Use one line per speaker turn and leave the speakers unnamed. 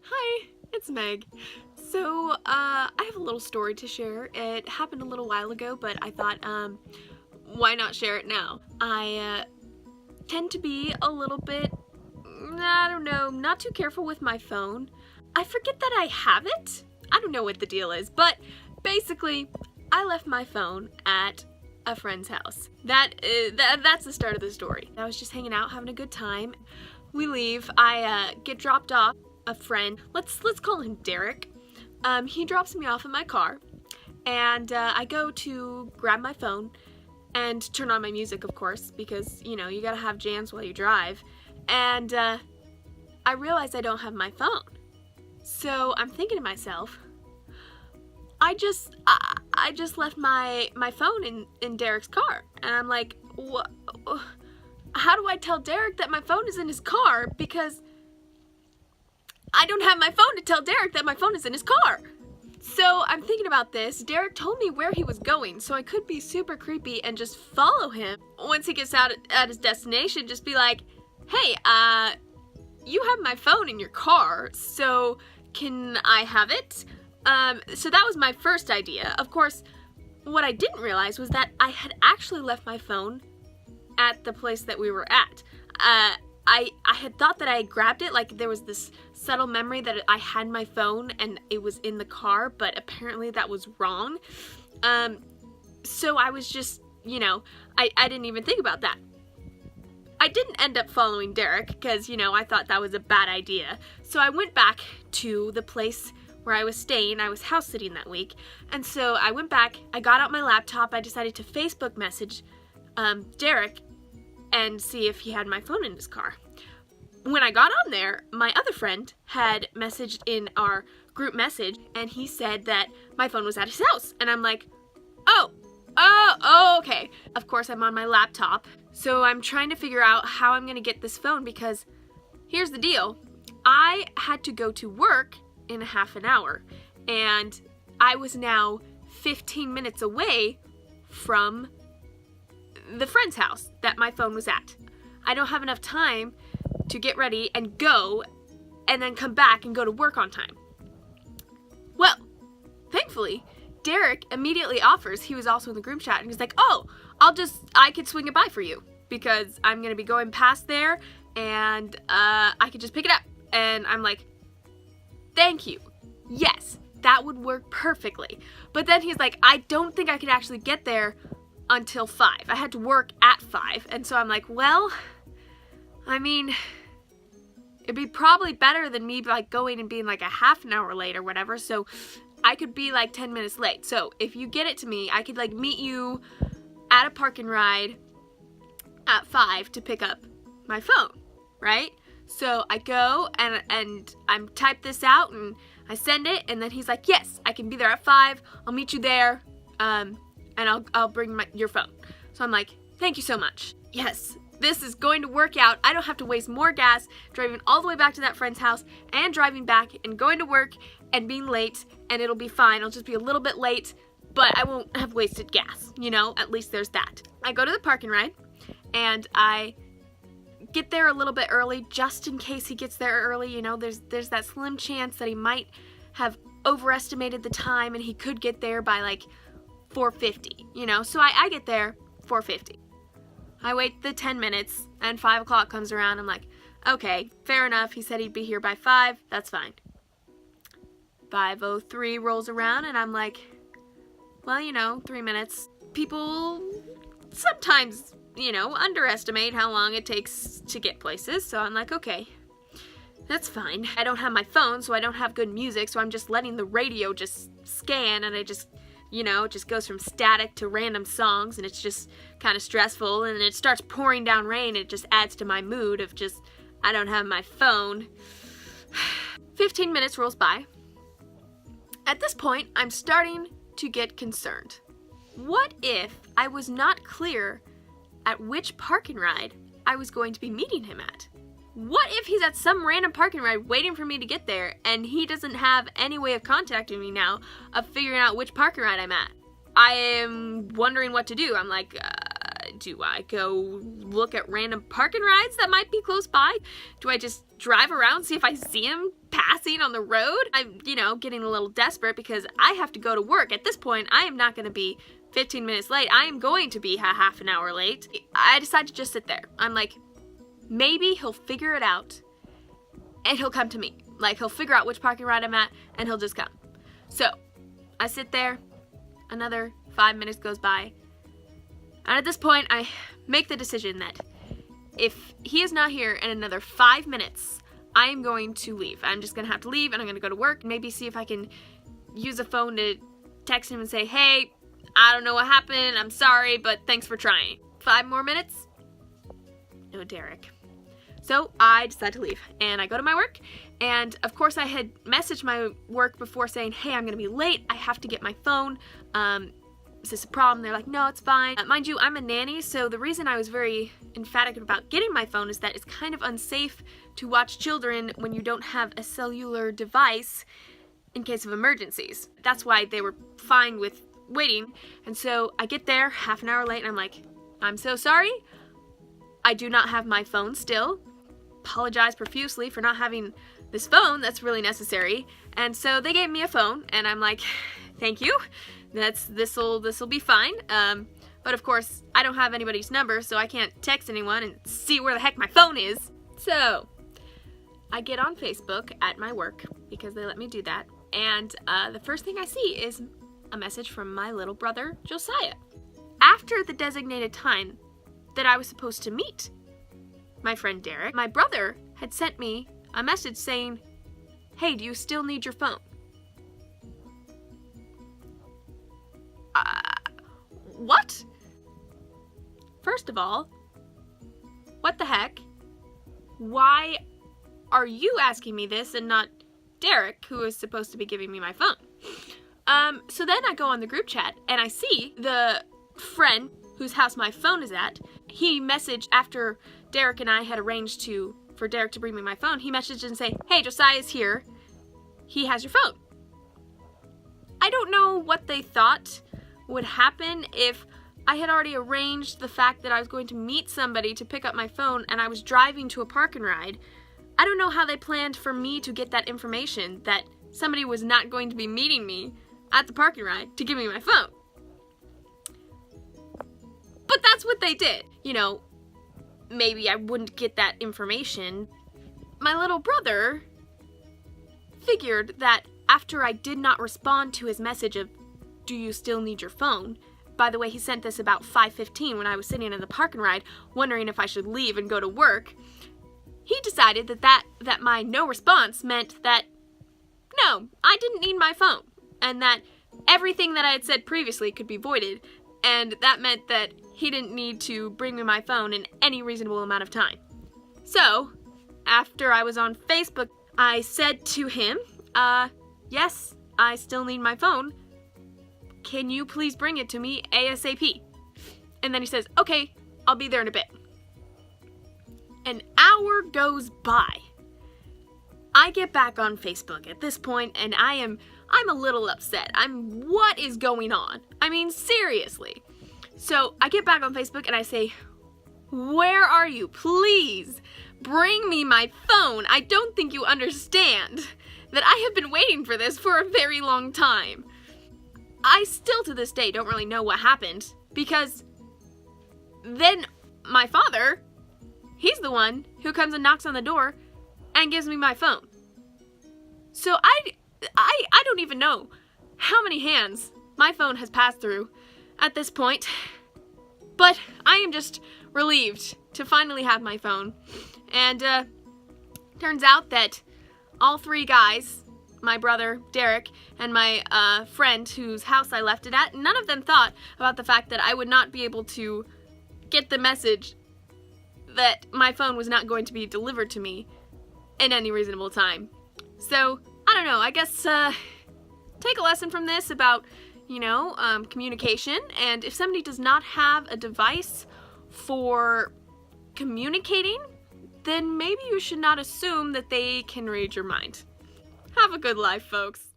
Hi, it's Meg. I have a little story to share. It happened a little while ago, but I thought, why not share it now? I tend to be a little bit, I don't know, not too careful with my phone. I forget that I have it. I don't know what the deal is, but basically, I left my phone at a friend's house. That's the start of the story. I was just hanging out, having a good time. We leave. I get dropped off. A friend, let's call him Derek. He drops me off in my car, and I go to grab my phone and turn on my music, of course, because you gotta have jams while you drive. And I realize I don't have my phone. So I'm thinking to myself, I just left my phone in Derek's car, and I'm like, what? How do I tell Derek that my phone is in his car? Because I don't have my phone to tell Derek that my phone is in his car. So I'm thinking about this. Derek told me where he was going, so I could be super creepy and just follow him. Once he gets out at his destination, just be like, hey, you have my phone in your car, so can I have it? So that was my first idea. Of course, what I didn't realize was that I had actually left my phone at the place that we were at. I had thought that I had grabbed it, like there was this subtle memory that I had my phone and it was in the car, but apparently that was wrong. So I was just, I didn't even think about that. I didn't end up following Derek because, I thought that was a bad idea. So I went back to the place where I was staying. I was house sitting that week. And so I went back, I got out my laptop, I decided to Facebook message Derek and see if he had my phone in his car. When I got on there, my other friend had messaged in our group message, and he said that my phone was at his house. And I'm like, oh, okay. Of course, I'm on my laptop, so I'm trying to figure out how I'm gonna get this phone, because here's the deal. I had to go to work in a half an hour, and I was now 15 minutes away from the friend's house that my phone was at. I don't have enough time to get ready and go and then come back and go to work on time. Well, thankfully, Derek immediately offers, he was also in the group chat, and he's like, oh, I could swing it by for you because I'm gonna be going past there and I could just pick it up. And I'm like, thank you. Yes, that would work perfectly. But then he's like, I don't think I could actually get there until 5. I had to work at 5. And so I'm like, well, I mean, it'd be probably better than me like going and being like a half an hour late or whatever. So I could be like 10 minutes late. So if you get it to me, I could like meet you at a park and ride at 5 to pick up my phone, right? So I go and I'm type this out and I send it, and then he's like, yes, I can be there at 5. I'll meet you there. And I'll bring your phone. So I'm like, thank you so much. Yes, this is going to work out. I don't have to waste more gas driving all the way back to that friend's house and driving back and going to work and being late, and it'll be fine. I'll just be a little bit late, but I won't have wasted gas, at least there's that. I go to the park and ride, and I get there a little bit early just in case he gets there early. There's that slim chance that he might have overestimated the time and he could get there by like 4:50, so I get there 4:50. I wait the 10 minutes and 5 o'clock comes around. I'm like, okay, fair enough. He said he'd be here by 5. That's fine. 5:03 rolls around and I'm like, well, 3 minutes. People sometimes, underestimate how long it takes to get places. So I'm like, okay, that's fine. I don't have my phone, so I don't have good music. So I'm just letting the radio just scan, and I just, it just goes from static to random songs, and it's just kind of stressful, and it starts pouring down rain. It just adds to my mood of just, I don't have my phone. 15 minutes rolls by. At this point, I'm starting to get concerned. What if I was not clear at which park and ride I was going to be meeting him at? What if he's at some random park and ride waiting for me to get there, and he doesn't have any way of contacting me now of figuring out which park and ride I'm at? I am wondering what to do. I'm like, do I go look at random park and rides that might be close by? Do I just drive around, see if I see him passing on the road. I'm, getting a little desperate because I have to go to work. At this point, I am not going to be 15 minutes late. I am going to be half an hour late. I decided to just sit there. I'm like, maybe he'll figure it out and he'll come to me. Like, he'll figure out which parking lot I'm at and he'll just come. So I sit there, another 5 minutes goes by, and at this point I make the decision that if he is not here in another 5 minutes, I am going to leave. I'm just gonna have to leave and I'm gonna go to work, maybe see if I can use a phone to text him and say, hey, I don't know what happened, I'm sorry, but thanks for trying. 5 more minutes, no Derek. So I decide to leave and I go to my work, and of course I had messaged my work before saying, hey, I'm gonna be late, I have to get my phone, is this a problem? They're like, no, it's fine. Mind you, I'm a nanny, so the reason I was very emphatic about getting my phone is that it's kind of unsafe to watch children when you don't have a cellular device in case of emergencies. That's why they were fine with waiting. And so I get there half an hour late and I'm like, I'm so sorry, I do not have my phone still. Apologize profusely for not having this phone that's really necessary. And so they gave me a phone and I'm like, thank you, this'll be fine. But of course I don't have anybody's number, so I can't text anyone and see where the heck my phone is. So I get on Facebook at my work because they let me do that, and the first thing I see is a message from my little brother Josiah. After the designated time that I was supposed to meet my friend Derek, my brother had sent me a message saying, hey, do you still need your phone? What? First of all, what the heck? Why are you asking me this and not Derek, who is supposed to be giving me my phone? So then I go on the group chat and I see the friend whose house my phone is at. He messaged after Derek and I had arranged for Derek to bring me my phone. He messaged and say, hey, Josiah's here. He has your phone. I don't know what they thought would happen if I had already arranged the fact that I was going to meet somebody to pick up my phone and I was driving to a park and ride. I don't know how they planned for me to get that information that somebody was not going to be meeting me at the park and ride to give me my phone. But that's what they did. Maybe I wouldn't get that information. My little brother figured that after I did not respond to his message of, do you still need your phone? By the way, he sent this about 5:15 when I was sitting in the park and ride, wondering if I should leave and go to work. He decided that my no response meant that, no, I didn't need my phone, and that everything that I had said previously could be voided, and that meant that he didn't need to bring me my phone in any reasonable amount of time. So, after I was on Facebook, I said to him, yes, I still need my phone. Can you please bring it to me ASAP? And then he says, okay, I'll be there in a bit. An hour goes by. I get back on Facebook at this point and I'm a little upset. What is going on? I mean, seriously. So I get back on Facebook and I say, where are you? Please bring me my phone. I don't think you understand that I have been waiting for this for a very long time. I still to this day don't really know what happened, because then my father, he's the one who comes and knocks on the door and gives me my phone. So I don't even know how many hands my phone has passed through at this point, but I am just relieved to finally have my phone. And turns out that all three guys, my brother Derek and my friend whose house I left it at, none of them thought about the fact that I would not be able to get the message that my phone was not going to be delivered to me in any reasonable time. So, I don't know, I guess take a lesson from this about, communication, and if somebody does not have a device for communicating, then maybe you should not assume that they can read your mind. Have a good life, folks.